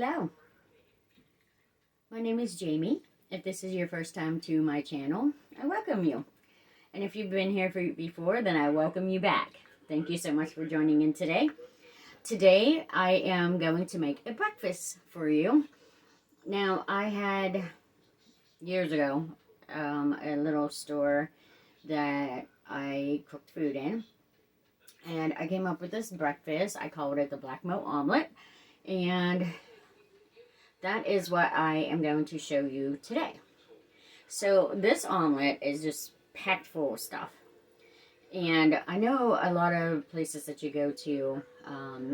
Hello, my name is Jamie. If this is your first time to my channel, I welcome you. And if you've been here before, then I welcome you back. Thank you so much for joining in today. Today, I am going to make a breakfast for you. Now, I had, years ago, a little store that I cooked food in. And I came up with this breakfast. I called it the Black Moat Omelet. And that is what I am going to show you today. So this omelet is just packed full of stuff. And I know a lot of places that you go to,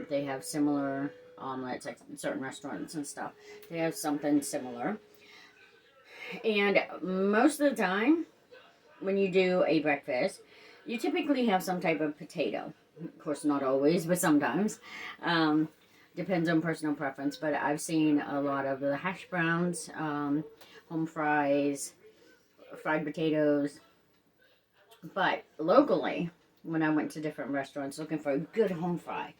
they have similar omelets, like certain restaurants and stuff. They have something similar. And most of the time, when you do a breakfast, you typically have some type of potato. Of course, not always, but sometimes. Depends on personal preference, but I've seen a lot of the hash browns, home fries, fried potatoes. But locally, when I went to different restaurants looking for a good home fry,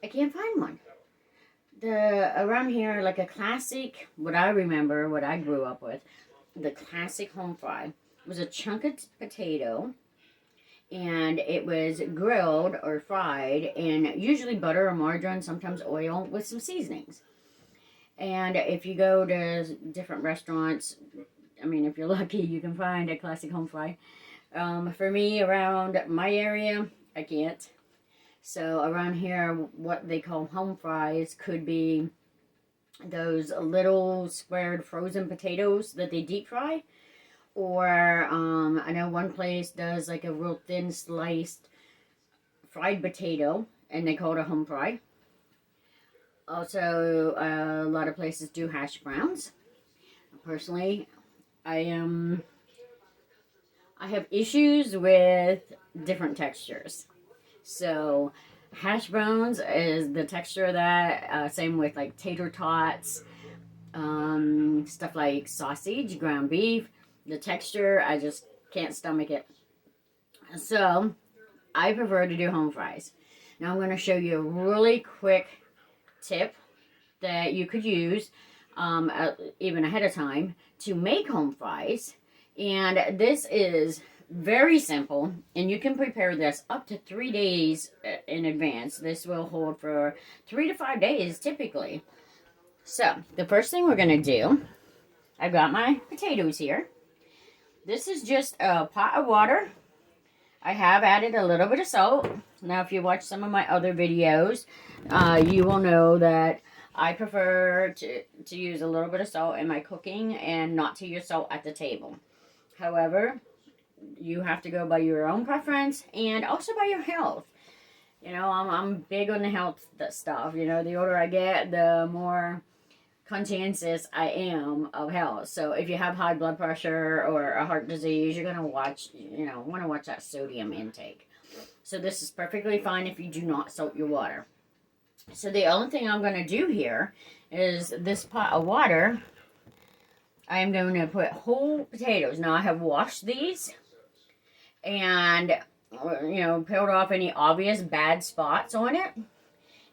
I can't find one. Around here, like a classic, what I remember, what I grew up with, the classic home fry was a chunk of potato, and it was grilled or fried in usually butter or margarine, sometimes oil, with some seasonings. And if you go to different restaurants, I mean, if you're lucky, you can find a classic home fry. For me, around my area, I can't. So around here, what they call home fries could be those little squared frozen potatoes that they deep fry. Or I know one place does like a real thin sliced fried potato, and they call it a home fry. Also, a lot of places do hash browns. Personally, I have issues with different textures. So hash browns is the texture of that. Same with like tater tots, stuff like sausage, ground beef. The texture, I just can't stomach it. So, I prefer to do home fries. Now I'm going to show you a really quick tip that you could use even ahead of time to make home fries. And this is very simple, and you can prepare this up to 3 days in advance. This will hold for 3 to 5 days typically. So, the first thing we're going to do, I've got my potatoes here. This is just a pot of water. I have added a little bit of salt. Now, if you watch some of my other videos, you will know that I prefer to use a little bit of salt in my cooking and not to use salt at the table. However, you have to go by your own preference and also by your health. You know, I'm big on the health stuff. You know, the older I get, the more conscientious I am of health. So if you have high blood pressure or a heart disease, you're gonna want to watch that sodium intake. So this is perfectly fine if you do not salt your water. So the only thing I'm gonna do here is this pot of water. I am going to put whole potatoes. Now I have washed these and peeled off any obvious bad spots on it.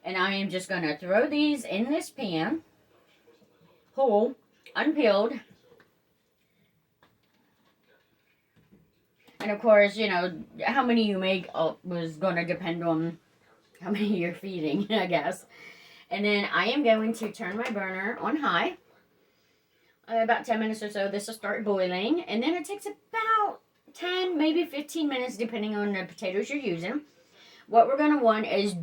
And I am just gonna throw these in this pan. Whole, unpeeled. And of course, how many you make was going to depend on how many you're feeding, I guess. And then I am going to turn my burner on high. About 10 minutes or so, this will start boiling. And then it takes about 10, maybe 15 minutes, depending on the potatoes you're using. What we're going to want is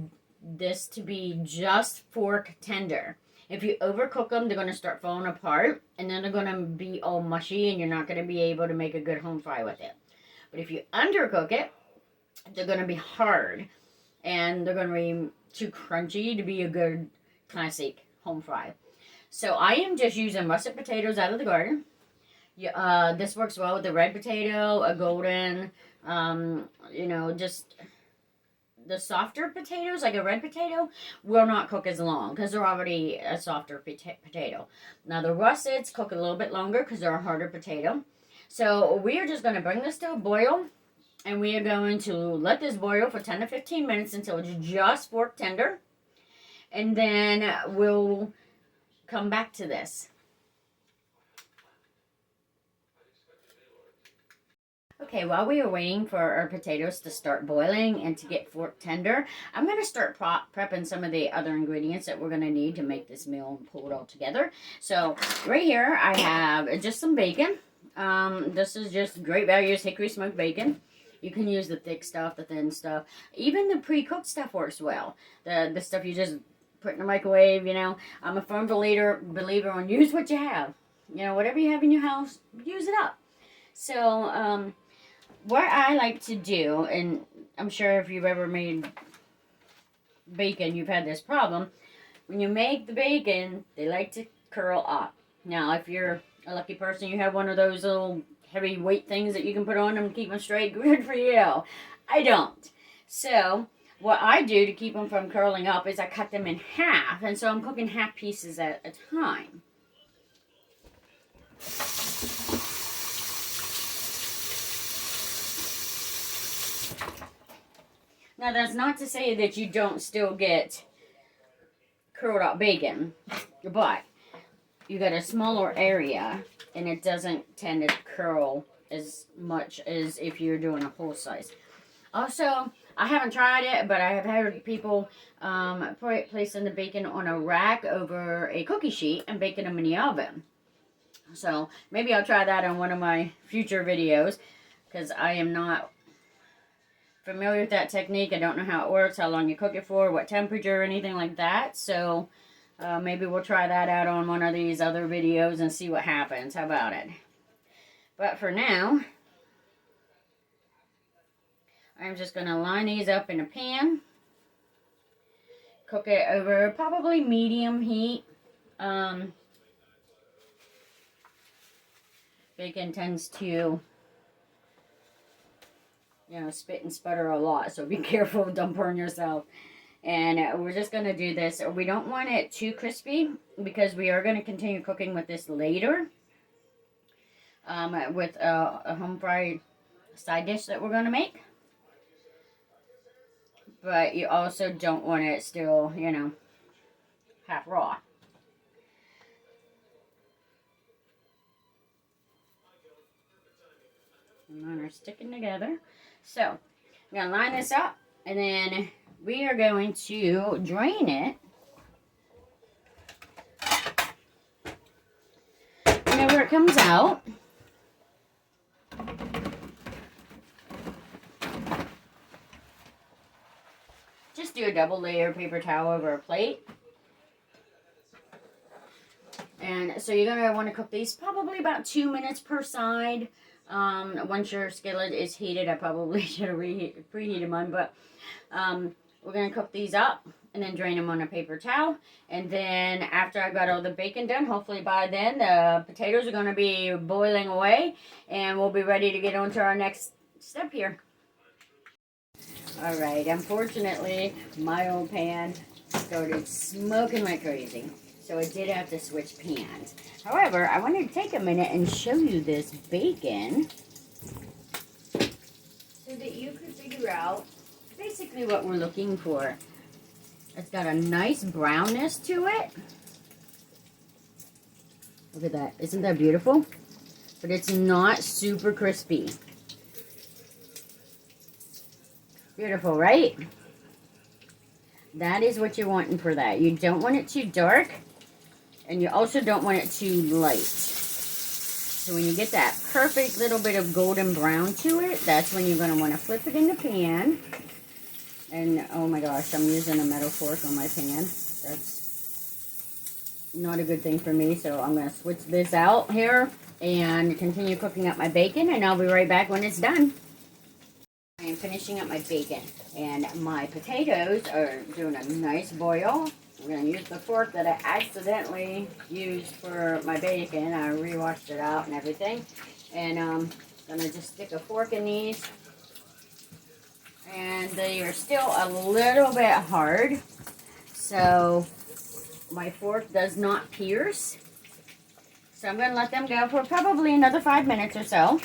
this to be just fork tender. If you overcook them, they're going to start falling apart, and then they're going to be all mushy, and you're not going to be able to make a good home fry with it. But if you undercook it, they're going to be hard, and they're going to be too crunchy to be a good classic home fry. So I am just using russet potatoes out of the garden. This works well with the red potato, a golden, just the softer potatoes, like a red potato, will not cook as long because they're already a softer potato. Now the russets cook a little bit longer because they're a harder potato. So we are just going to bring this to a boil, and we are going to let this boil for 10 to 15 minutes until it's just fork tender. And then we'll come back to this. Okay, while we are waiting for our potatoes to start boiling and to get fork tender, I'm going to start prepping some of the other ingredients that we're going to need to make this meal and pull it all together. So right here I have just some bacon. This is just Great Values hickory smoked bacon. You can use the thick stuff, the thin stuff. Even the pre-cooked stuff works well. The stuff you just put in the microwave, you know. I'm a firm believer on use what you have. You know, whatever you have in your house, use it up. So, what I like to do, and I'm sure if you've ever made bacon, you've had this problem. When you make the bacon, they like to curl up. Now, if you're a lucky person, you have one of those little heavy weight things that you can put on them and keep them straight. Good for you. I don't. So, what I do to keep them from curling up is I cut them in half. And so I'm cooking half pieces at a time. Now, that's not to say that you don't still get curled up bacon, but you got a smaller area and it doesn't tend to curl as much as if you're doing a whole slice. Also, I haven't tried it, but I have heard people placing the bacon on a rack over a cookie sheet and baking them in the oven. So maybe I'll try that on one of my future videos, because I am not familiar with that technique. I don't know how it works, how long you cook it for, what temperature, or anything like that. So maybe we'll try that out on one of these other videos and see what happens. How about it? But for now, I'm just going to line these up in a pan. Cook it over probably medium heat. Bacon tends to, you know, spit and sputter a lot, so be careful, don't burn yourself. And we're just going to do this. We don't want it too crispy because we are going to continue cooking with this later. With a home fried side dish that we're going to make. But you also don't want it still, you know, half raw. And mine are sticking together. So, I'm going to line this up, and then we are going to drain it. Whenever it comes out, just do a double layer paper towel over a plate. And so you're going to want to cook these probably about 2 minutes per side. Once your skillet is heated, I probably should have preheated mine, but we're going to cook these up and then drain them on a paper towel. And then after I've got all the bacon done, hopefully by then the potatoes are going to be boiling away and we'll be ready to get on to our next step here. Alright, unfortunately my old pan started smoking like crazy, so I did have to switch pans. However, I wanted to take a minute and show you this bacon so that you can figure out basically what we're looking for. It's got a nice brownness to it. Look at that. Isn't that beautiful? But it's not super crispy. Beautiful, right? That is what you're wanting for that. You don't want it too dark, and you also don't want it too light. So when you get that perfect little bit of golden brown to it, that's when you're going to want to flip it in the pan. And oh my gosh, I'm using a metal fork on my pan. That's not a good thing for me, so I'm going to switch this out here and continue cooking up my bacon, and I'll be right back when it's done. I am finishing up my bacon, and my potatoes are doing a nice boil. I'm going to use the fork that I accidentally used for my bacon. I re-washed it out and everything. And I'm going to just stick a fork in these. And they are still a little bit hard, so my fork does not pierce. So I'm going to let them go for probably another 5 minutes or so.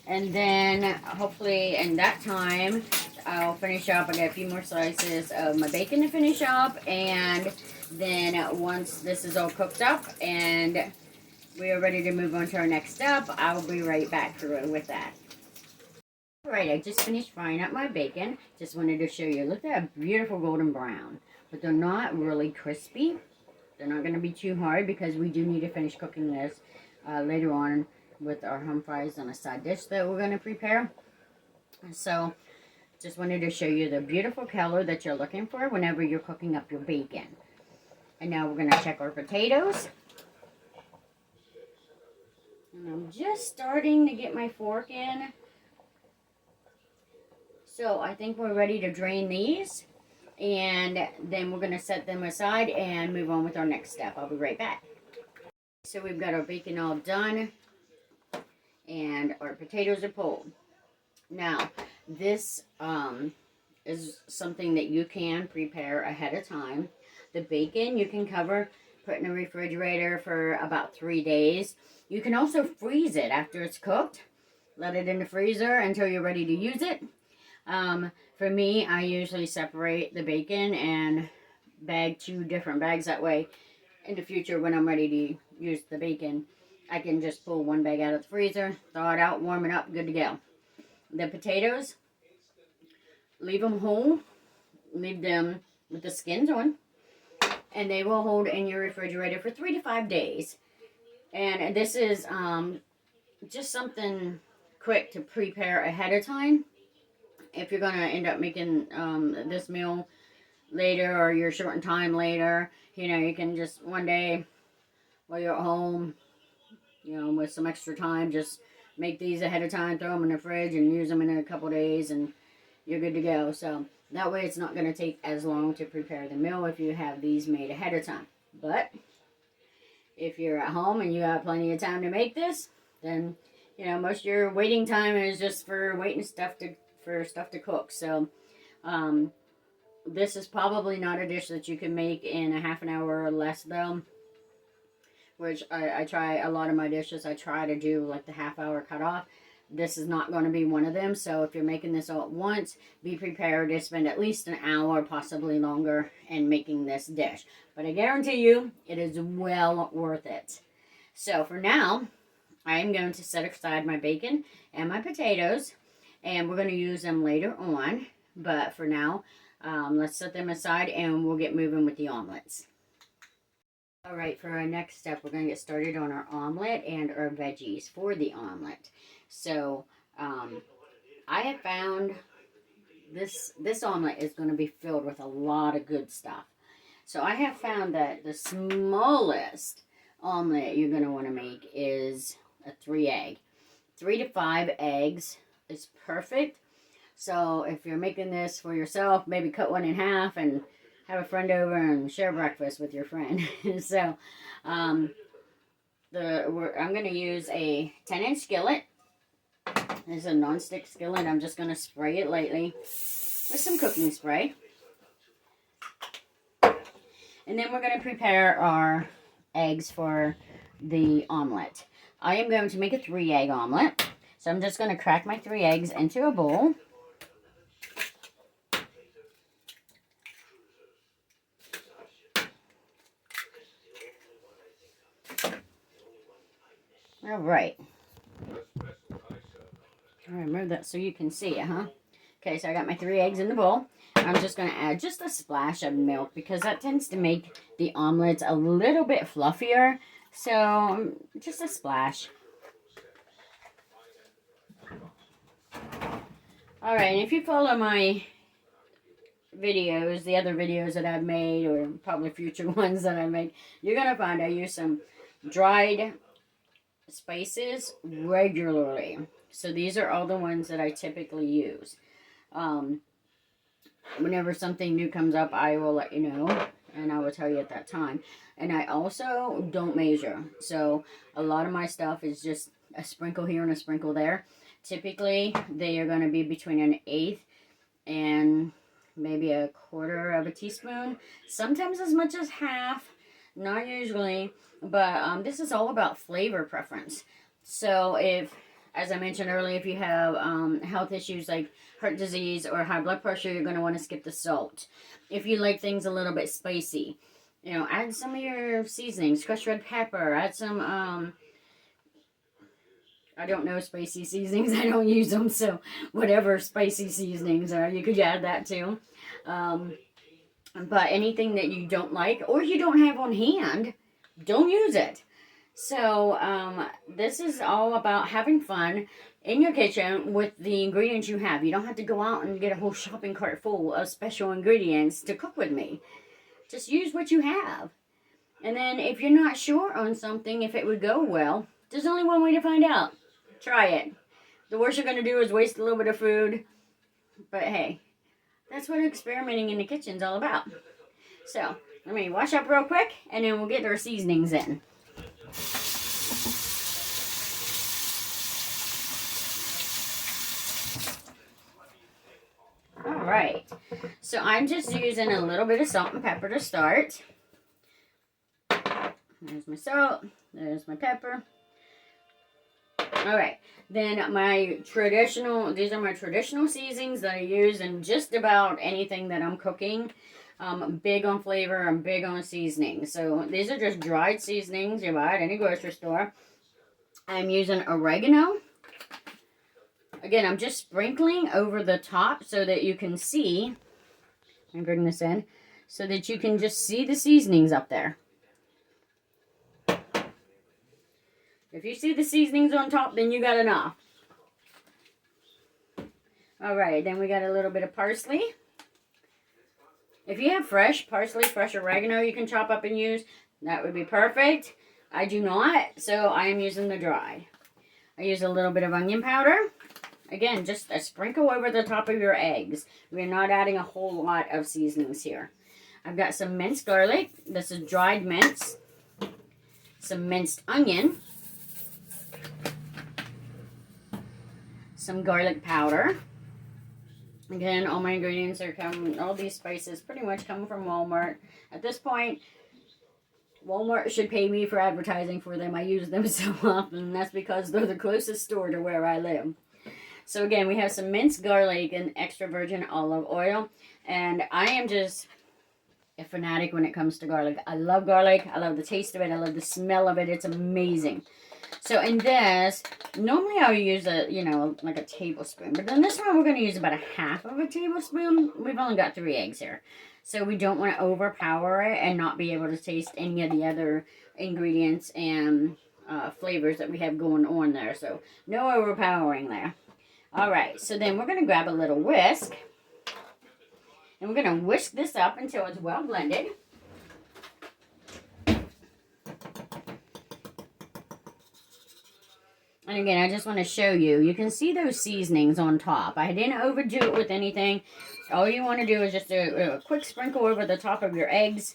And then hopefully in that time, I'll finish up. I got a few more slices of my bacon to finish up, and Then once this is all cooked up and we are ready to move on to our next step, I'll be right back with that. Alright, I just finished frying up my bacon. Just wanted to show you. Look at that beautiful golden brown. But they're not really crispy. They're not going to be too hard because we do need to finish cooking this later on with our home fries on a side dish that we're going to prepare. So, just wanted to show you the beautiful color that you're looking for whenever you're cooking up your bacon. And now we're going to check our potatoes. And I'm just starting to get my fork in. So I think we're ready to drain these. And then we're going to set them aside and move on with our next step. I'll be right back. So we've got our bacon all done. And our potatoes are pulled. Now, this is something that you can prepare ahead of time. The bacon you can put in the refrigerator for about 3 days. You can also freeze it after it's cooked. Let it in the freezer until you're ready to use it. For me, I usually separate the bacon and bag 2 different bags. That way, in the future, when I'm ready to use the bacon, I can just pull 1 bag out of the freezer, thaw it out, warm it up, good to go. The potatoes, leave them whole. Leave them with the skins on. And they will hold in your refrigerator for 3 to 5 days. And this is just something quick to prepare ahead of time. If you're going to end up making this meal later or you're short in time later, you can just one day while you're at home, with some extra time, just make these ahead of time, throw them in the fridge and use them in a couple days and you're good to go. So that way it's not going to take as long to prepare the meal if you have these made ahead of time. But if you're at home and you have plenty of time to make this, then, most of your waiting time is just for waiting for stuff to cook. So this is probably not a dish that you can make in a half an hour or less though. Which I try a lot of my dishes. I try to do like the half-hour cutoff. This is not going to be one of them. So if you're making this all at once, be prepared to spend at least an hour, possibly longer, in making this dish. But I guarantee you, it is well worth it. So for now, I am going to set aside my bacon and my potatoes. And we're going to use them later on. But for now, let's set them aside and we'll get moving with the omelets. Alright, for our next step, we're going to get started on our omelet and our veggies for the omelet. So, I have found this omelet is going to be filled with a lot of good stuff. So, I have found that the smallest omelet you're going to want to make is a 3-egg. 3 to 5 eggs is perfect. So, if you're making this for yourself, maybe cut one in half and have a friend over and share breakfast with your friend. So, I'm going to use a 10-inch skillet. This is a non-stick skillet. I'm just going to spray it lightly with some cooking spray. And then we're going to prepare our eggs for the omelet. I am going to make a 3-egg omelet. So I'm just going to crack my 3 eggs into a bowl. All right. Remove that so you can see it, huh? Okay, so I got my 3 eggs in the bowl. I'm just going to add just a splash of milk because that tends to make the omelets a little bit fluffier. So, just a splash. Alright, and if you follow my videos, the other videos that I've made, or probably future ones that I make, you're going to find I use some dried spices regularly. So these are all the ones that I typically use. Whenever something new comes up, I will let you know, and I will tell you at that time. And I also don't measure. So a lot of my stuff is just a sprinkle here and a sprinkle there. Typically, they are going to be between an 1/8 and maybe a 1/4 of a teaspoon. Sometimes as much as half. Not usually. But this is all about flavor preference. So if, as I mentioned earlier, if you have health issues like heart disease or high blood pressure, you're going to want to skip the salt. If you like things a little bit spicy, You know, add some of your seasonings, crushed red pepper, add some, I don't know spicy seasonings, I don't use them, so whatever spicy seasonings are, you could add that too. But anything that you don't like or you don't have on hand, don't use it. So this is all about having fun in your kitchen with the ingredients you have. You don't have to go out and get a whole shopping cart full of special ingredients to cook with me. Just use what you have. And then if you're not sure on something, if it would go well, there's only one way to find out. Try it. The worst you're going to do is waste a little bit of food. But hey, that's what experimenting in the kitchen's all about. So, let me wash up real quick, and then we'll get our seasonings in. Alright, so I'm just using a little bit of salt and pepper to start. There's my salt, there's my pepper. Alright, then these are my traditional seasonings that I use in just about anything that I'm cooking. I'm big on flavor, I'm big on seasoning. So these are just dried seasonings you buy at any grocery store. I'm using oregano. Again, I'm just sprinkling over the top so that you can see. Let me bring this in. So that you can just see the seasonings up there. If you see the seasonings on top, then you got enough. Alright, then we got a little bit of parsley. If you have fresh parsley, fresh oregano you can chop up and use, that would be perfect. I do not, so I am using the dried. I use a little bit of onion powder. Again, just a sprinkle over the top of your eggs. We're not adding a whole lot of seasonings here. I've got some minced garlic. This is dried mince. Some minced onion. Some garlic powder. Again, all my ingredients all these spices pretty much come from Walmart. At this point, Walmart should pay me for advertising for them. I use them so often. That's because they're the closest store to where I live. So again, we have some minced garlic and extra virgin olive oil. And I am just a fanatic when it comes to garlic. I love garlic. I love the taste of it. I love the smell of it. It's amazing. So in this, normally I would use like a tablespoon. But in this one, we're going to use about a half of a tablespoon. We've only got 3 eggs here. So we don't want to overpower it and not be able to taste any of the other ingredients and flavors that we have going on there. So no overpowering there. Alright, so then we're going to grab a little whisk. And we're going to whisk this up until it's well blended. And again, I just want to show you. You can see those seasonings on top. I didn't overdo it with anything. All you want to do is just a quick sprinkle over the top of your eggs.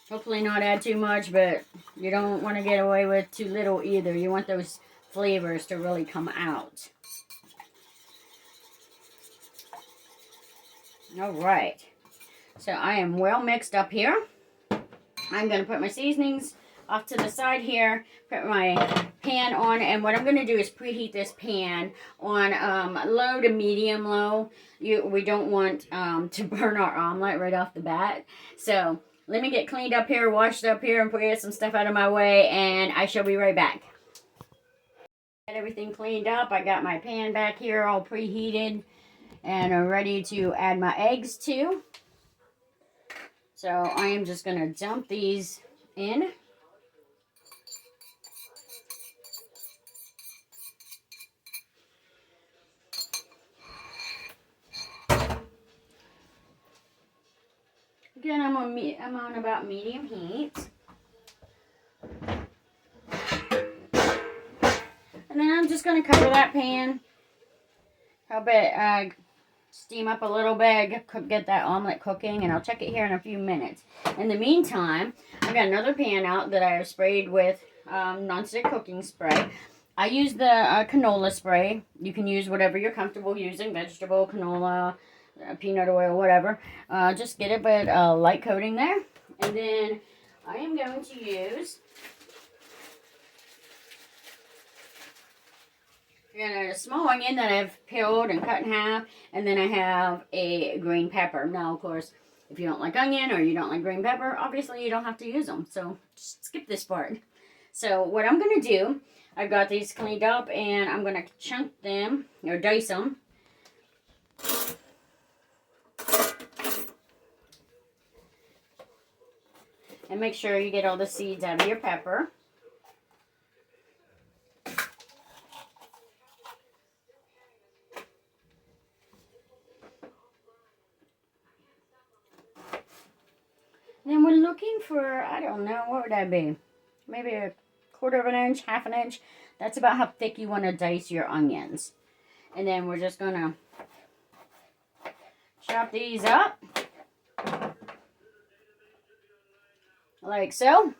Hopefully not add too much, but you don't want to get away with too little either. You want those flavors to really come out. Alright. So I am well mixed up here. I'm going to put my seasonings off to the side here, put my pan on, and what I'm going to do is preheat this pan on low to medium low. We don't want to burn our omelet right off the bat. So let me get cleaned up here, washed up here, and get some stuff out of my way, and I shall be right back. Got everything cleaned up. I got my pan back here all preheated and I'm ready to add my eggs to. So I am just going to dump these in. Again, I'm on about medium heat. And then I'm just going to cover that pan. Help it steam up a little bit, get that omelet cooking, and I'll check it here in a few minutes. In the meantime, I've got another pan out that I have sprayed with nonstick cooking spray. I use the canola spray. You can use whatever you're comfortable using, vegetable, canola, peanut oil, whatever. Just get a bit light coating there. And then I am going to use And a small onion that I've peeled and cut in half, and then I have a green pepper. Now, of course, if you don't like onion or you don't like green pepper, obviously you don't have to use them, so just skip this part. So what I'm going to do, I've got these cleaned up, and I'm going to chunk them, or dice them. And make sure you get all the seeds out of your pepper. Then we're looking for, I don't know, what would that be? Maybe a quarter of an inch, half an inch. That's about how thick you want to dice your onions. And then we're just going to chop these up. Like so.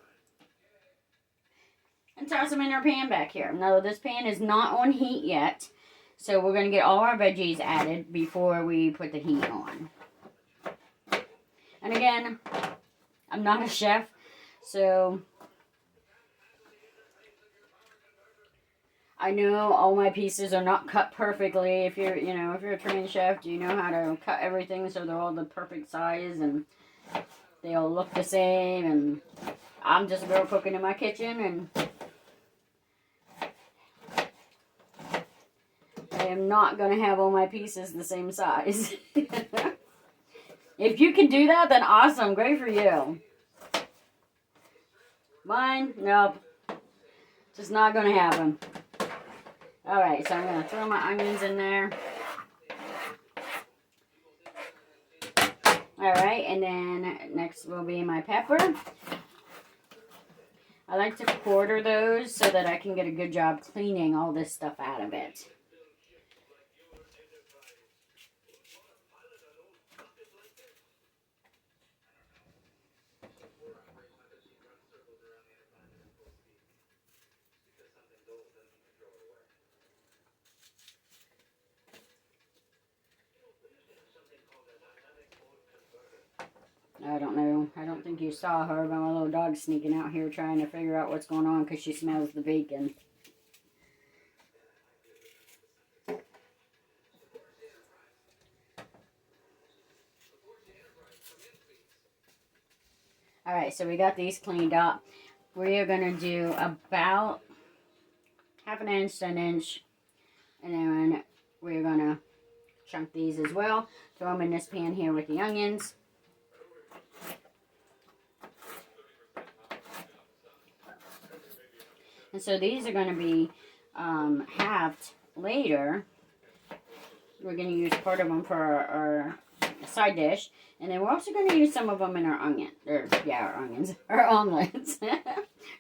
And toss them in our pan back here. Now, this pan is not on heat yet. So we're going to get all our veggies added before we put the heat on. And again, I'm not a chef, so I know all my pieces are not cut perfectly. If you're, if you're a trained chef, do you know how to cut everything so they're all the perfect size and they all look the same? And I'm just a girl cooking in my kitchen, and I am not going to have all my pieces the same size. If you can do that, then awesome. Great for you. Mine, nope. Just not going to happen. Alright, so I'm going to throw my onions in there. Alright, and then next will be my pepper. I like to quarter those so that I can get a good job cleaning all this stuff out of it. I don't know. I don't think you saw her, but my little dog's sneaking out here trying to figure out what's going on because she smells the bacon. Alright, so we got these cleaned up. We are going to do about half an inch to an inch. And then we're going to chunk these as well. Throw them in this pan here with the onions. And so these are going to be halved later. We're going to use part of them for our side dish. And then we're also going to use some of them in our onion. Our onions. Our omelets.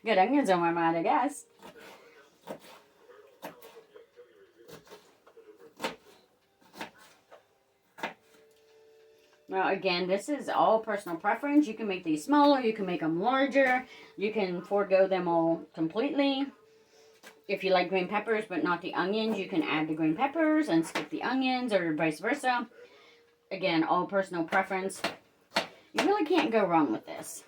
Good onions on my mind, I guess. Now, again, this is all personal preference. You can make these smaller. You can make them larger. You can forego them all completely. If you like green peppers but not the onions, you can add the green peppers and skip the onions, or vice versa. Again, all personal preference. You really can't go wrong with this.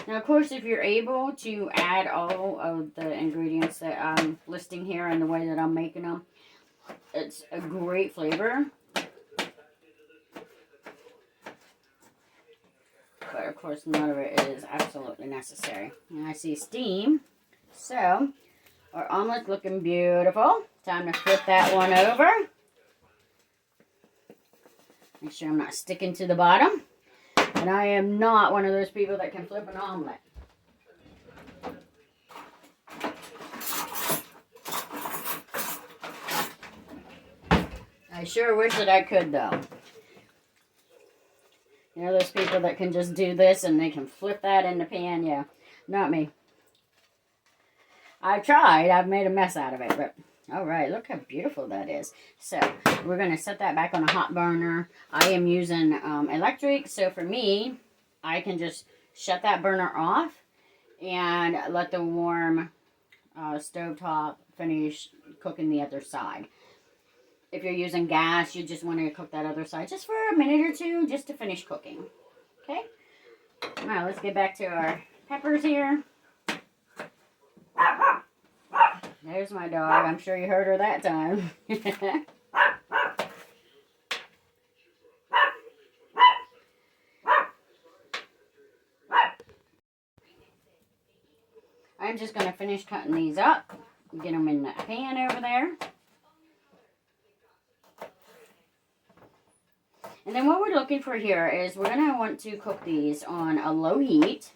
Now, of course, if you're able to add all of the ingredients that I'm listing here and the way that I'm making them, it's a great flavor. But, of course, none of it is absolutely necessary. And I see steam. So, our omelet's looking beautiful. Time to flip that one over. Make sure I'm not sticking to the bottom. And I am not one of those people that can flip an omelet. I sure wish that I could, though. You know those people that can just do this and they can flip that in the pan? Yeah, not me. I've tried. I've made a mess out of it, but alright, look how beautiful that is. So, we're going to set that back on a hot burner. I am using electric, so for me, I can just shut that burner off and let the warm stovetop finish cooking the other side. If you're using gas, you just want to cook that other side just for a minute or two, just to finish cooking. Okay? Now, let's get back to our peppers here. There's my dog. I'm sure you heard her that time. I'm just going to finish cutting these up. Get them in that pan over there. And then what we're looking for here is we're going to want to cook these on a low heat.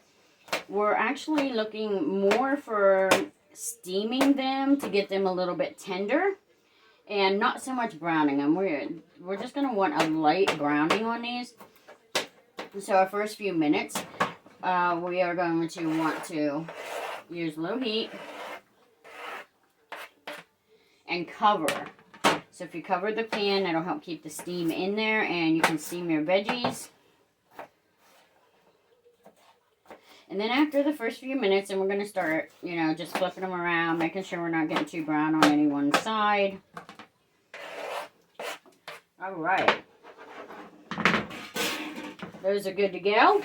We're actually looking more for steaming them to get them a little bit tender and not so much browning them. We're just going to want a light browning on these. So our first few minutes, we are going to want to use low heat and cover. So if you cover the pan, that'll help keep the steam in there and you can steam your veggies. And then after the first few minutes, and we're going to start, you know, just flipping them around, making sure we're not getting too brown on any one side. All right. Those are good to go.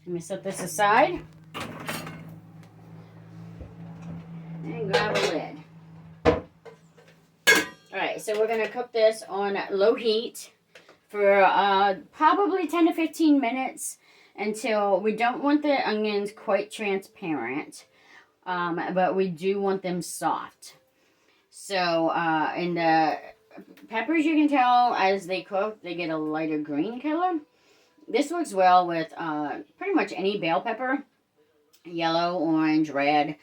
Let me set this aside. And grab a lid. Alright, so we're going to cook this on low heat for probably 10 to 15 minutes until we don't want the onions quite transparent, but we do want them soft. So, and the peppers, you can tell as they cook, they get a lighter green color. This works well with pretty much any bell pepper, yellow, orange, red,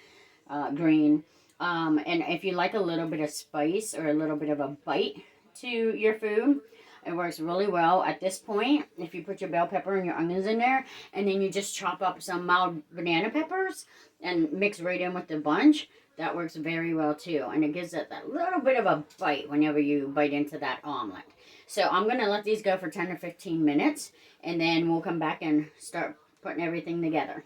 green. And if you like a little bit of spice or a little bit of a bite to your food, it works really well. At this point, if you put your bell pepper and your onions in there, and then you just chop up some mild banana peppers and mix right in with the bunch, that works very well too. And it gives it that little bit of a bite whenever you bite into that omelet. So I'm going to let these go for 10 to 15 minutes, and then we'll come back and start putting everything together.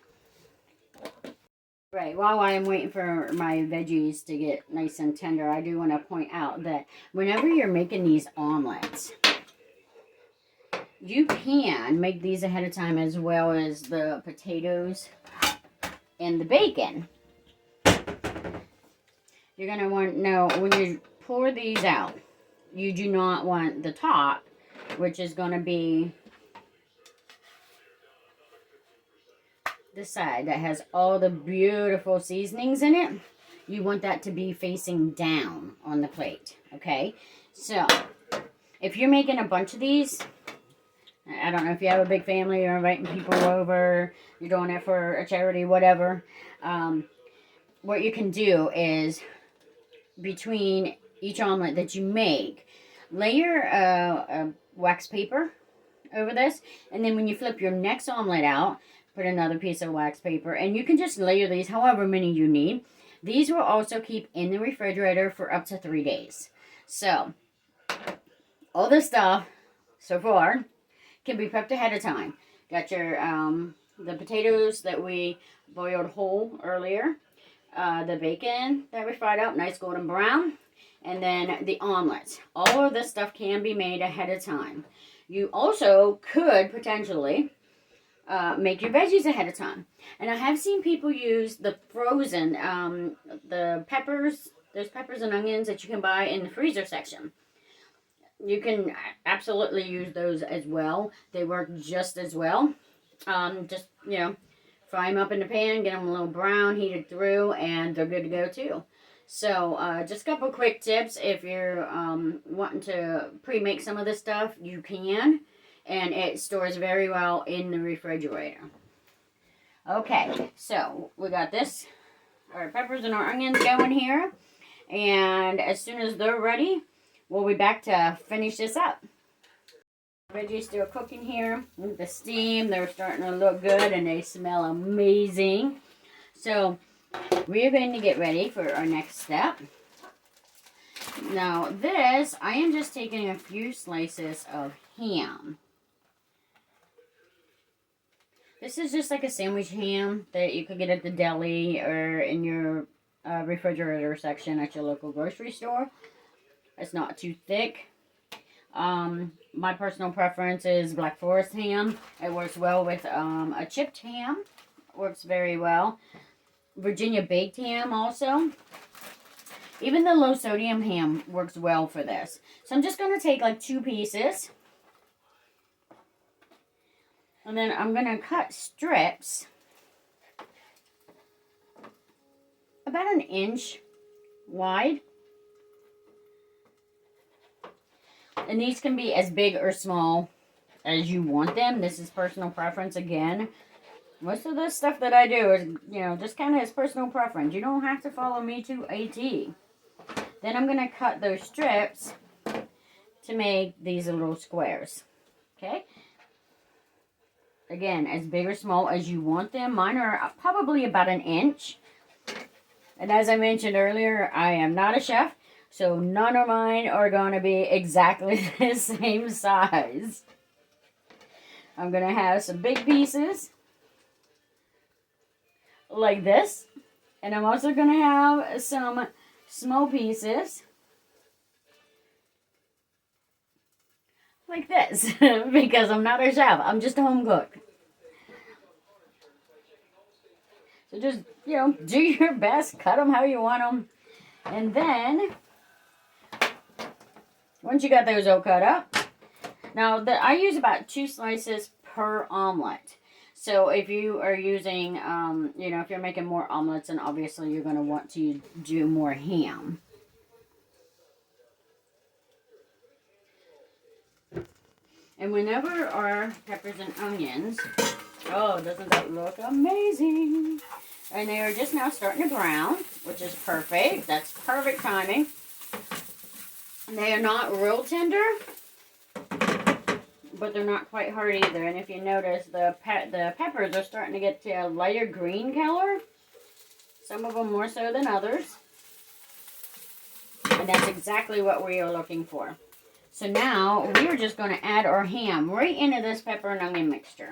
Right, while I'm waiting for my veggies to get nice and tender, I do want to point out that whenever you're making these omelets, you can make these ahead of time as well as the potatoes and the bacon. You're going to want to know when you pour these out, you do not want the top, which is going to be the side that has all the beautiful seasonings in it. You want that to be facing down on the plate, okay? So, if you're making a bunch of these, I don't know if you have a big family, you're inviting people over, you're doing it for a charity, whatever. What you can do is, between each omelet that you make, layer a wax paper over this, and then when you flip your next omelet out, put another piece of wax paper, and you can just layer these however many you need. These will also keep in the refrigerator for up to 3 days. So, all this stuff, so far, can be prepped ahead of time. Got your, the potatoes that we boiled whole earlier, the bacon that we fried up, nice golden brown, and then the omelets. All of this stuff can be made ahead of time. You also could potentially make your veggies ahead of time. And I have seen people use the frozen, the peppers, there's peppers and onions that you can buy in the freezer section. You can absolutely use those as well. They work just as well. Just, you know, fry them up in the pan, get them a little brown, heated through, and they're good to go too. So, just a couple quick tips. If you're wanting to pre-make some of this stuff, you can. And it stores very well in the refrigerator. Okay, so we got this, our peppers and our onions going here. And as soon as they're ready, we'll be back to finish this up. Veggies still cooking here with the steam. They're starting to look good and they smell amazing. So we're going to get ready for our next step. Now this, I am just taking a few slices of ham. This is just like a sandwich ham that you could get at the deli or in your refrigerator section at your local grocery store. It's not too thick. My personal preference is Black Forest ham. It works well with a chipped ham. Works very well. Virginia baked ham also. Even the low sodium ham works well for this. So I'm just going to take like 2 pieces. And then I'm going to cut strips about 1 inch wide. And these can be as big or small as you want them. This is personal preference again. Most of the stuff that I do is, you know, just kind of is personal preference. You don't have to follow me to a T. Then I'm going to cut those strips to make these little squares. Okay? Again, as big or small as you want them. Mine are probably about 1 inch. And as I mentioned earlier, I am not a chef, so none of mine are going to be exactly the same size. I'm going to have some big pieces like this. And I'm also going to have some small pieces like this. Because I'm not a chef. I'm just a home cook. So just, you know, do your best. Cut them how you want them. And then, once you got those all cut up, now I use about 2 slices per omelet. So if you are using, you know, if you're making more omelets, then obviously you're going to want to do more ham. And whenever our peppers and onions, oh, doesn't that look amazing? And they are just now starting to brown, which is perfect. That's perfect timing. And they are not real tender, but they're not quite hard either. And if you notice, the peppers are starting to get to a lighter green color. Some of them more so than others. And that's exactly what we are looking for. So now, we are just going to add our ham right into this pepper and onion mixture.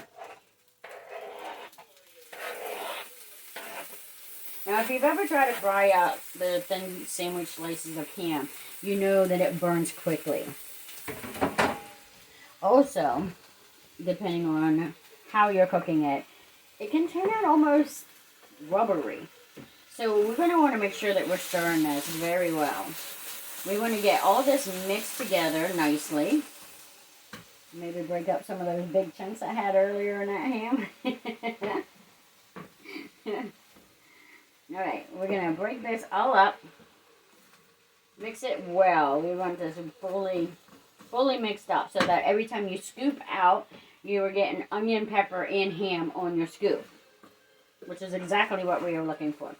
Now, if you've ever tried to fry out the thin sandwich slices of ham, you know that it burns quickly. Also, depending on how you're cooking it, it can turn out almost rubbery. So we're going to want to make sure that we're stirring this very well. We want to get all this mixed together nicely. Maybe break up some of those big chunks I had earlier in that ham. Alright, we're going to break this all up. Mix it well. We want this fully mixed up so that every time you scoop out, you are getting onion, pepper, and ham on your scoop. Which is exactly what we are looking for.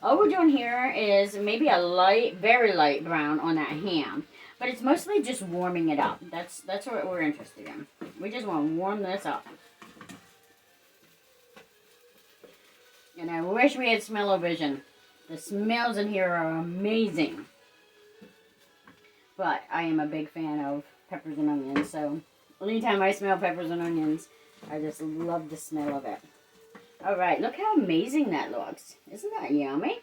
All we're doing here is maybe a light, very light brown on that ham. But it's mostly just warming it up. That's what we're interested in. We just want to warm this up. And I wish we had smell-o-vision. The smells in here are amazing. But I am a big fan of peppers and onions. So anytime I smell peppers and onions, I just love the smell of it. Alright, look how amazing that looks. Isn't that yummy?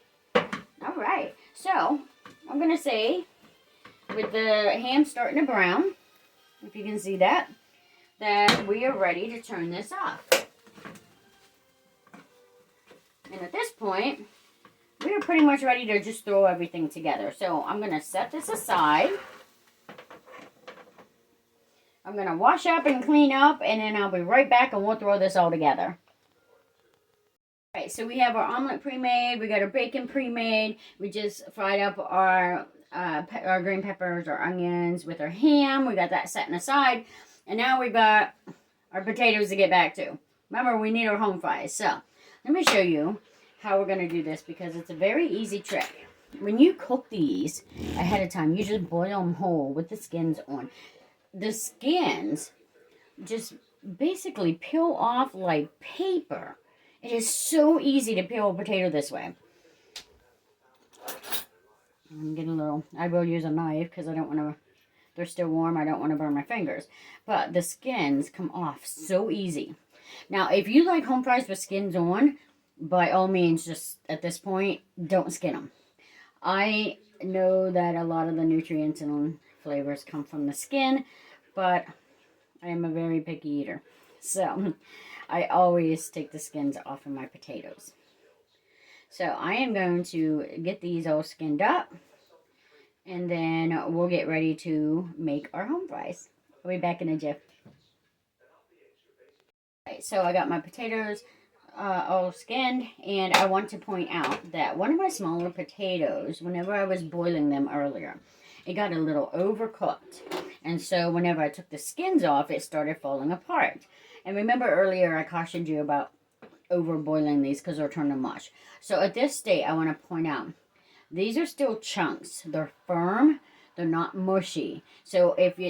Alright, so I'm going to say, with the ham starting to brown, if you can see that we are ready to turn this off. And at this point, we are pretty much ready to just throw everything together. So I'm going to set this aside. I'm going to wash up and clean up, and then I'll be right back and we'll throw this all together. Alright, so we have our omelet pre-made, we got our bacon pre-made, we just fried up our green peppers, our onions with our ham, we got that setting aside, and now we've got our potatoes to get back to. Remember, we need our home fries, so let me show you how we're going to do this because it's a very easy trick. When you cook these ahead of time, you just boil them whole with the skins on. The skins just basically peel off like paper. It is so easy to peel a potato this way. I'm getting a little, I will use a knife because I don't want to, they're still warm, I don't want to burn my fingers. But the skins come off so easy. Now, if you like home fries with skins on, by all means, just at this point, don't skin them. I know that a lot of the nutrients and flavors come from the skin, but I am a very picky eater. So I always take the skins off of my potatoes. So I am going to get these all skinned up, and then we'll get ready to make our home fries. I'll be back in a jiff. Okay, so I got my potatoes all skinned, and I want to point out that one of my smaller potatoes, whenever I was boiling them earlier, it got a little overcooked. And so whenever I took the skins off, it started falling apart. And remember earlier I cautioned you about over boiling these because they'll turn to mush. So at this state, I want to point out, these are still chunks. They're firm. They're not mushy. So if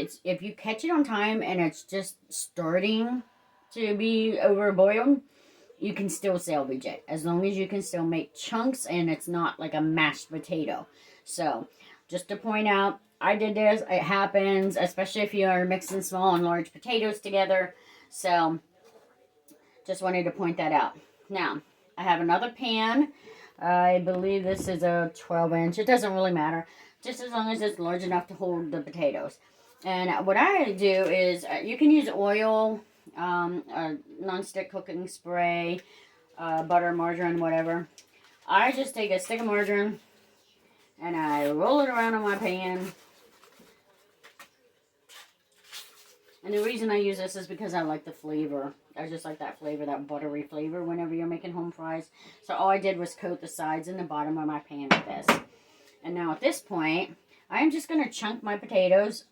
you catch it on time and it's just starting to be overboiled, you can still salvage it. As long as you can still make chunks and it's not like a mashed potato. So just to point out, I did this. It happens, especially if you are mixing small and large potatoes together. So just wanted to point that out. Now, I have another pan. I believe this is a 12-inch. It doesn't really matter, just as long as it's large enough to hold the potatoes. And what I do is, you can use oil, non-stick cooking spray, butter, margarine, whatever. I just take a stick of margarine and I roll it around on my pan. And the reason I use this is because I like the flavor. I just like that flavor, that buttery flavor whenever you're making home fries. So all I did was coat the sides and the bottom of my pan with this. And now at this point, I'm just going to chunk my potatoes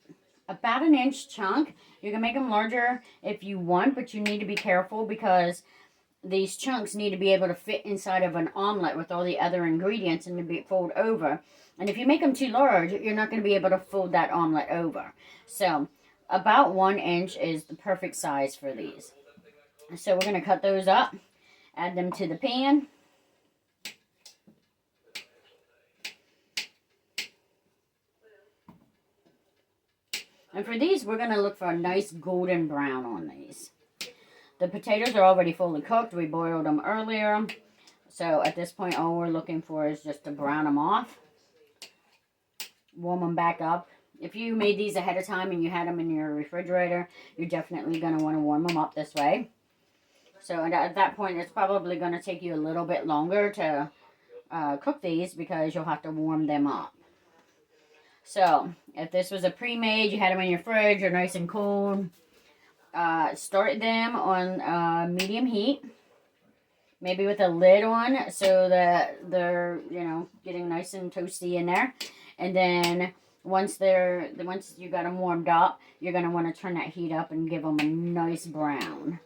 about an inch chunk. You can make them larger if you want, but you need to be careful because these chunks need to be able to fit inside of an omelet with all the other ingredients and to be fold over. And if you make them too large, you're not going to be able to fold that omelet over. So about 1 inch is the perfect size for these. So we're going to cut those up, add them to the pan. And for these, we're going to look for a nice golden brown on these. The potatoes are already fully cooked. We boiled them earlier. So at this point, all we're looking for is just to brown them off. Warm them back up. If you made these ahead of time and you had them in your refrigerator, you're definitely going to want to warm them up this way. So at that point, it's probably going to take you a little bit longer to cook these because you'll have to warm them up. So if this was a pre-made, you had them in your fridge, or nice and cold, start them on medium heat. Maybe with a lid on so that they're, getting nice and toasty in there. And then once you got them warmed up, you're going to want to turn that heat up and give them a nice brown.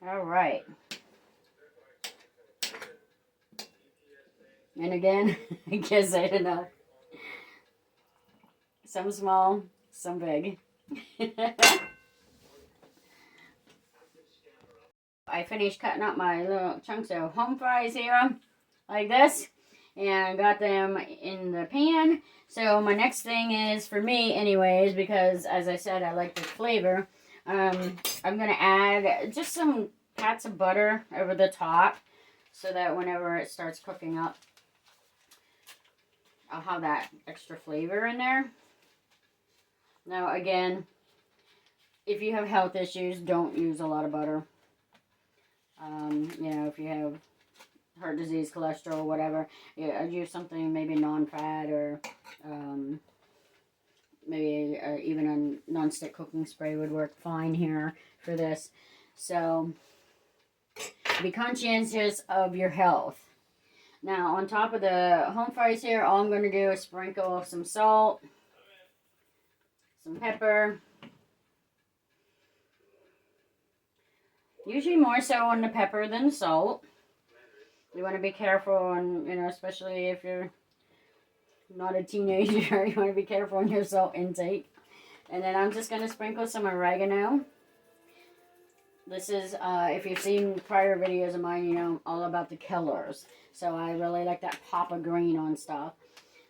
All right. And again, I guess I don't know. Some small, some big. I finished cutting up my little chunks of home fries here, like this, and got them in the pan. So my next thing is, for me anyways, because as I said, I like the flavor, I'm going to add just some pats of butter over the top so that whenever it starts cooking up, I'll have that extra flavor in there. Now again, if you have health issues, don't use a lot of butter. If you have heart disease, cholesterol, whatever, I'd use something maybe non-fat, or maybe even a non-stick cooking spray would work fine here for this. So be conscientious of your health. Now, on top of the home fries here, all I'm going to do is sprinkle some salt, some pepper. Usually more so on the pepper than the salt. You want to be careful, and especially if you're not a teenager, you want to be careful on your salt intake. And then I'm just going to sprinkle some oregano. This is, if you've seen prior videos of mine, all about the colors. So I really like that pop of green on stuff.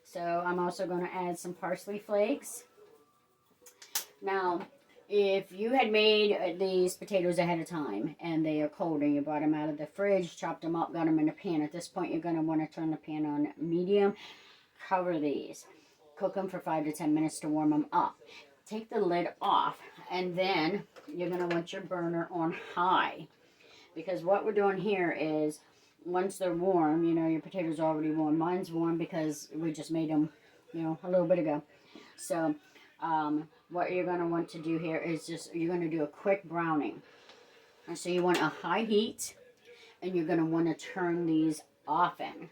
So I'm also going to add some parsley flakes. Now, if you had made these potatoes ahead of time and they are cold and you brought them out of the fridge, chopped them up, got them in a pan, at this point you're going to want to turn the pan on medium. Cover these. Cook them for 5 to 10 minutes to warm them up. take the lid off, and then you're going to want your burner on high. Because what we're doing here is, once they're warm, you know, your potatoes are already warm. Mine's warm because we just made them, you know, a little bit ago. So, what you're going to want to do here is you're going to do a quick browning. And so you want a high heat, and you're going to want to turn these often.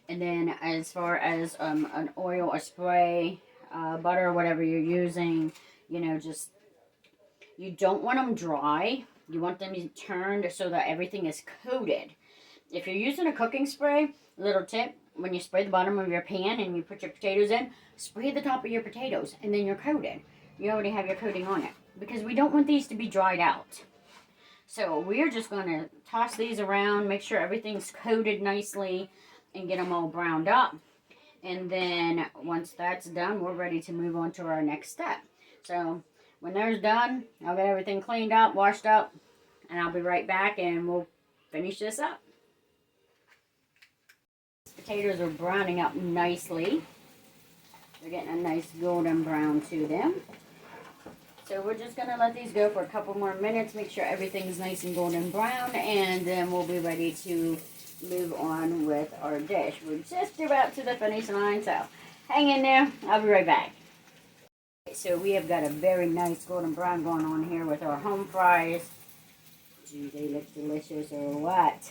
And then as far as an oil, a spray, butter, whatever you're using, you know, just, you don't want them dry. You want them turned so that everything is coated. If you're using a cooking spray, little tip, when you spray the bottom of your pan and you put your potatoes in, spray the top of your potatoes, and then you're coated. You already have your coating on it. Because we don't want these to be dried out. So we're just going to toss these around, make sure everything's coated nicely, and get them all browned up. And then once that's done, we're ready to move on to our next step. So when there's done, I'll get everything cleaned up, washed up, and I'll be right back and we'll finish this up. Potatoes are browning up nicely. They're getting a nice golden brown to them. So we're just going to let these go for a couple more minutes, make sure everything's nice and golden brown, and then we'll be ready to move on with our dish. We're just about to the finish line, so hang in there. I'll be right back. So we have got a very nice golden brown going on here with our home fries. Do they look delicious or what?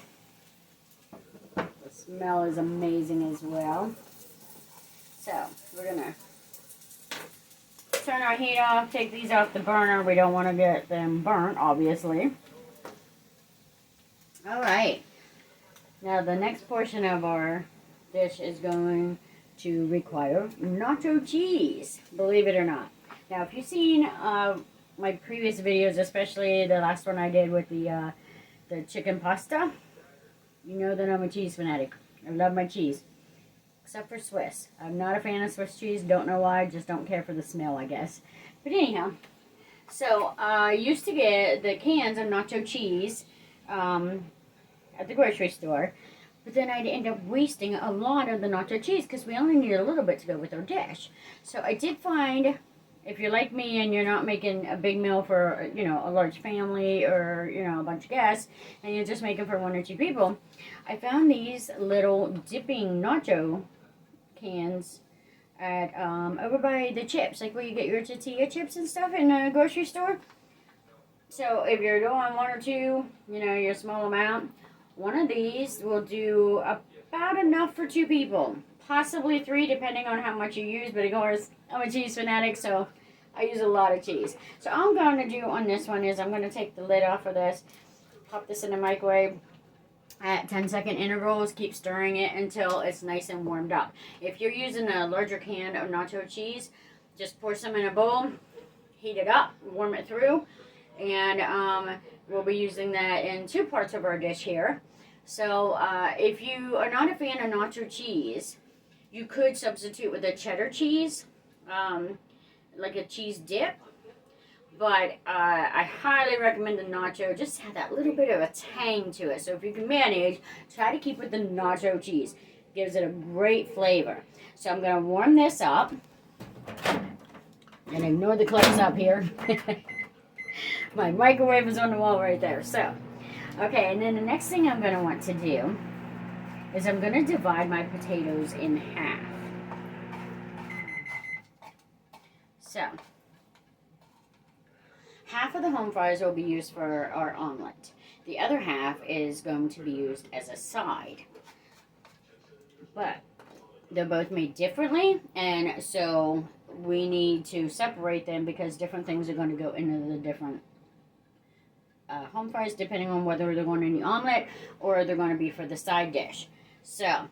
The smell is amazing as well. So we're going to turn our heat off, take these off the burner. We don't want to get them burnt, obviously. Alright. Now the next portion of our dish is going to require nacho cheese, believe it or not. Now if you've seen my previous videos, especially the last one I did with the chicken pasta, you know that I'm a cheese fanatic. I love my cheese. Except for Swiss. I'm not a fan of Swiss cheese. Don't know why. Just don't care for the smell, I guess. But anyhow, so I used to get the cans of nacho cheese at the grocery store. But then I'd end up wasting a lot of the nacho cheese because we only need a little bit to go with our dish. So I did find, if you're like me and you're not making a big meal for, you know, a large family or, you know, a bunch of guests, and you're just making for 1 or 2 people, I found these little dipping nacho cans at over by the chips, like where you get your tortilla chips and stuff in a grocery store. So if you're doing 1 or 2, you know, your small amount, one of these will do about enough for 2 people, possibly 3 depending on how much you use. But of course, I'm a cheese fanatic, so I use a lot of cheese. So all I'm going to do on this one is I'm going to take the lid off of this, pop this in the microwave at 10-second intervals, keep stirring it until it's nice and warmed up. If you're using a larger can of nacho cheese, just pour some in a bowl, heat it up, warm it through, and we'll be using that in 2 parts of our dish here. So if you are not a fan of nacho cheese, you could substitute with a cheddar cheese, like a cheese dip. But I highly recommend the nacho. Just have that little bit of a tang to it. So if you can manage, try to keep with the nacho cheese. Gives it a great flavor. So I'm going to warm this up. And ignore the close up here. My microwave is on the wall right there. So, okay, and then the next thing I'm going to want to do is I'm going to divide my potatoes in half. So, half of the home fries will be used for our omelet. The other half is going to be used as a side. But they're both made differently, and so we need to separate them because different things are going to go into the different home fries depending on whether they're going in the omelet or they're going to be for the side dish. So,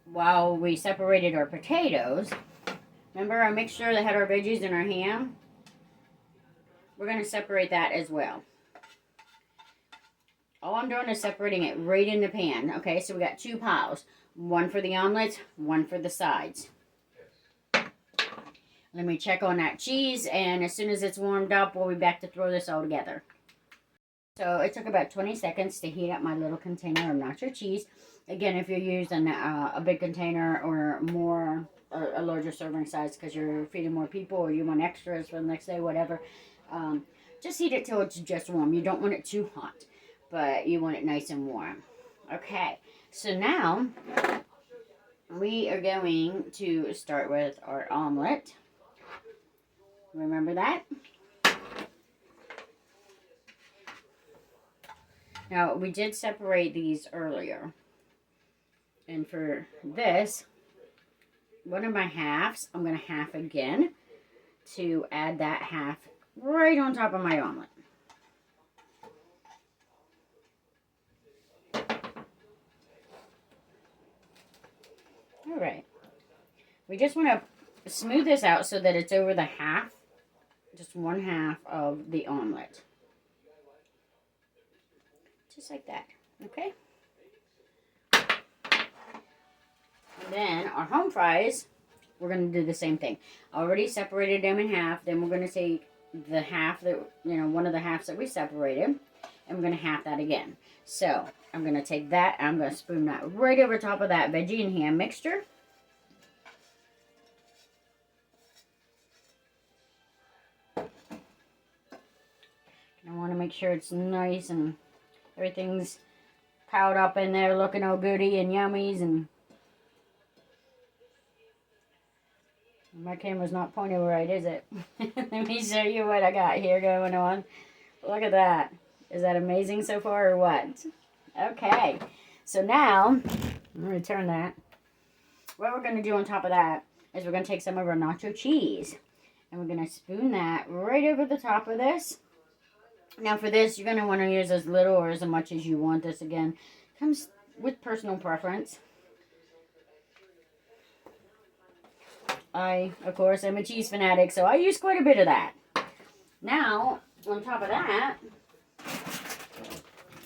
while we separated our potatoes, remember our mixture that had our veggies and our ham? We're going to separate that as well. All I'm doing is separating it right in the pan. Okay, so we got 2 piles. One for the omelets, one for the sides. Let me check on that cheese, and as soon as it's warmed up, we'll be back to throw this all together. So it took about 20 seconds to heat up my little container of nacho cheese. Again, if you're using a big container or more, a larger serving size because you're feeding more people or you want extras for the next day, whatever, just heat it till it's just warm. You don't want it too hot, but you want it nice and warm. Okay, so now we are going to start with our omelet. Remember that? Now, we did separate these earlier. And for this, one of my halves, I'm going to half again to add that half right on top of my omelet. All right. We just want to smooth this out so that it's over the half, just one half of the omelet. Just like that, okay? And then our home fries, we're going to do the same thing. I already separated them in half. Then we're going to take the half that, one of the halves that we separated, and we're going to half that again. So I'm going to take that, and I'm going to spoon that right over top of that veggie and ham mixture. I want to make sure it's nice and everything's piled up in there looking all goody and yummies. And my camera's not pointing right, is it? Let me show you what I got here going on. Look at that. Is that amazing so far or what? Okay. So now, I'm going to turn that. What we're going to do on top of that is we're going to take some of our nacho cheese. And we're going to spoon that right over the top of this. Now for this, you're going to want to use as little or as much as you want. This, again, comes with personal preference. I, of course, am a cheese fanatic, so I use quite a bit of that. Now, on top of that,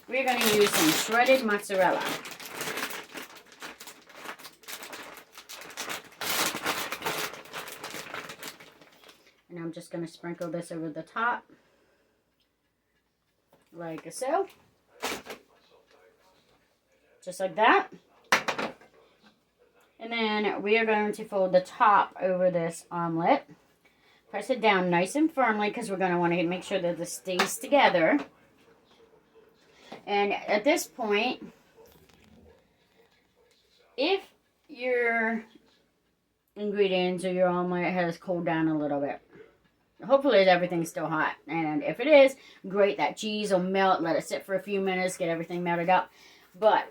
we're going to use some shredded mozzarella. And I'm just going to sprinkle this over the top. Like so. Just like that. And then we are going to fold the top over this omelet. Press it down nice and firmly because we're going to want to make sure that this stays together. And at this point, if your ingredients or your omelet has cooled down a little bit, hopefully everything's still hot. And if it is, great. That cheese will melt. Let it sit for a few minutes. Get everything melted up. But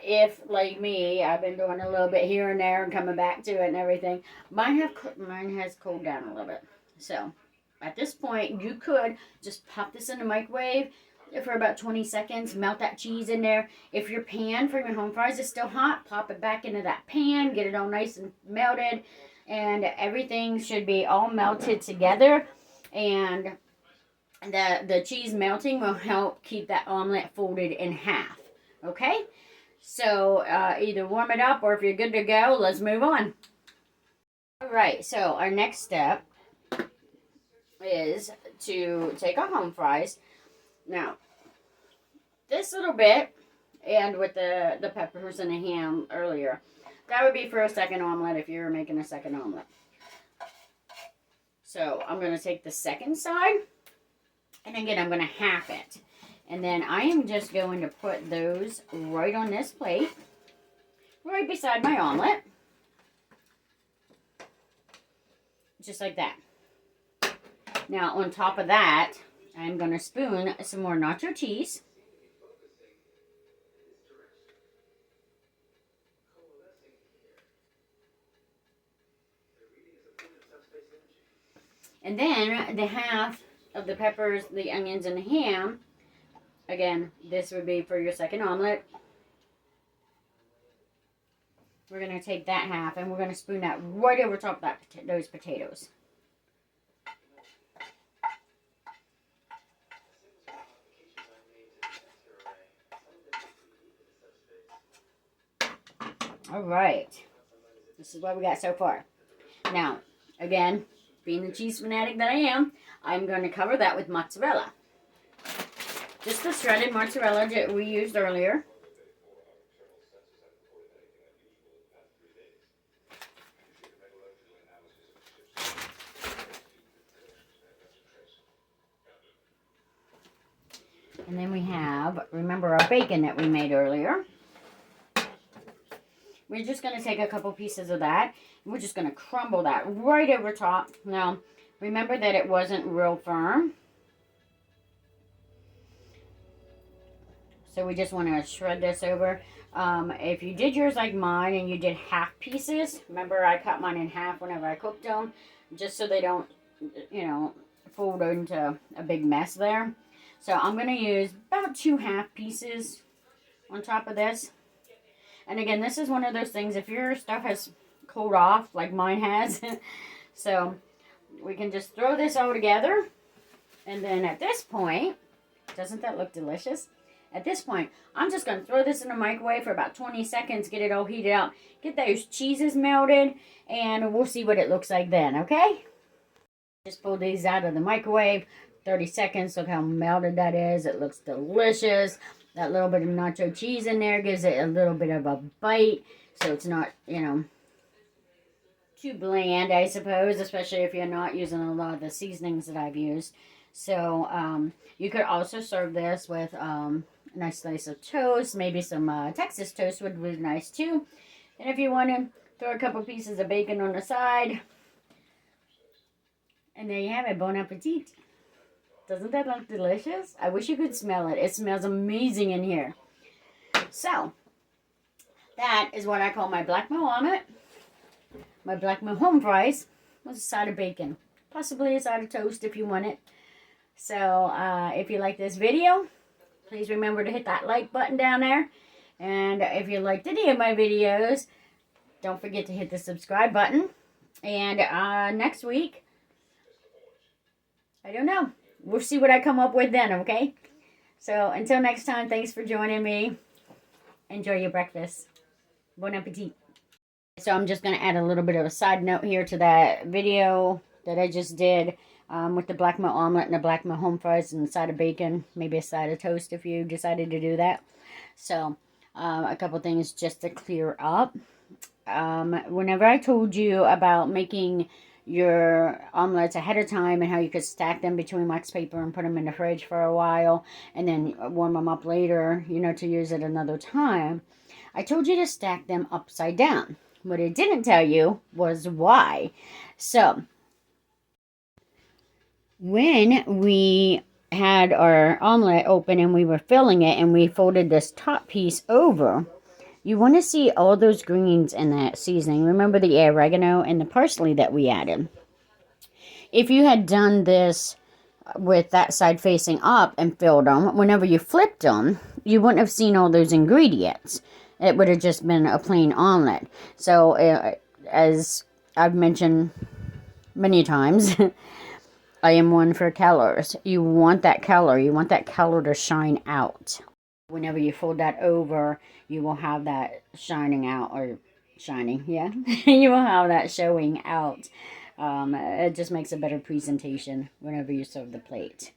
if, like me, I've been doing a little bit here and there and coming back to it and everything, mine has cooled down a little bit. So at this point, you could just pop this in the microwave for about 20 seconds. Melt that cheese in there. If your pan for your home fries is still hot, pop it back into that pan. Get it all nice and melted. And everything should be all melted together. And the cheese melting will help keep that omelet folded in half. Okay? So either warm it up or if you're good to go, let's move on. Alright, so our next step is to take our home fries. Now, this little bit, and with the peppers and the ham earlier, that would be for a second omelet if you were making a second omelet. So I'm going to take the second side, and again, I'm going to half it. And then I am just going to put those right on this plate, right beside my omelet. Just like that. Now, on top of that, I'm going to spoon some more nacho cheese. And then the half of the peppers, the onions, and the ham. Again, this would be for your second omelet. We're going to take that half and we're going to spoon that right over top of those potatoes. All right. This is what we got so far. Now, again, being the cheese fanatic that I am, I'm going to cover that with mozzarella. Just the shredded mozzarella that we used earlier. And then we have, remember our bacon that we made earlier. We're just going to take a couple pieces of that. And we're just going to crumble that right over top. Now, remember that it wasn't real firm. So we just want to shred this over. If you did yours like mine and you did half pieces, remember I cut mine in half whenever I cooked them, just so they don't, you know, fold into a big mess there. So I'm going to use about 2 half pieces on top of this. And again, this is one of those things, if your stuff has cooled off like mine has, so we can just throw this all together. And then at this point, doesn't that look delicious? At this point, I'm just going to throw this in the microwave for about 20 seconds, get it all heated up, get those cheeses melted, and we'll see what it looks like then, okay? Just pull these out of the microwave, 30 seconds, look how melted that is. It looks delicious. That little bit of nacho cheese in there gives it a little bit of a bite, so it's not, you know, too bland, I suppose, especially if you're not using a lot of the seasonings that I've used. So, you could also serve this with a nice slice of toast. Maybe some Texas toast would be nice too. And if you want to throw a couple pieces of bacon on the side. And there you have it. Bon appetit. Doesn't that look delicious? I wish you could smell it. It smells amazing in here. So, that is what I call my black mill omelet. My black mill home fries with a side of bacon. Possibly a side of toast if you want it. So, if you like this video, please remember to hit that like button down there. And if you liked any of my videos, don't forget to hit the subscribe button. And next week, I don't know. We'll see what I come up with then, okay? So, until next time, thanks for joining me. Enjoy your breakfast. Bon appetit. So, I'm just going to add a little bit of a side note here to that video that I just did with the black mill omelet and the black mill home fries and a side of bacon. Maybe a side of toast if you decided to do that. So, a couple things just to clear up. Whenever I told you about making your omelets ahead of time and how you could stack them between wax paper and put them in the fridge for a while and then warm them up later, you know, to use at another time, I told you to stack them upside down. What I didn't tell you was why. So, when we had our omelet open and we were filling it and we folded this top piece over, you want to see all those greens in that seasoning. Remember the oregano and the parsley that we added. If you had done this with that side facing up and filled them, whenever you flipped them, you wouldn't have seen all those ingredients. It would have just been a plain omelet. So, as I've mentioned many times, I am one for colors. You want that color. You want that color to shine out. Whenever you fold that over, you will have that shining out, or shining, yeah. You will have that showing out. It just makes a better presentation whenever you serve the plate.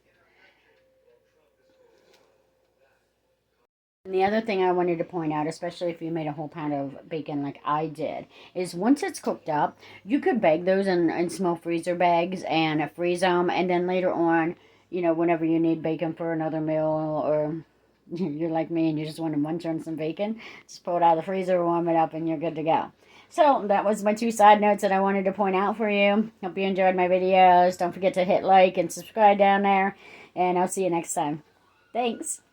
And the other thing I wanted to point out, especially if you made a whole pound of bacon like I did, is once it's cooked up, you could bag those in small freezer bags and freeze them. And then later on, you know, whenever you need bacon for another meal, or you're like me and you just want to munch on some bacon, just pull it out of the freezer, warm it up, and you're good to go. So that was my 2 side notes that I wanted to point out for you. Hope you enjoyed my videos. Don't forget to hit like and subscribe down there. And I'll see you next time. Thanks.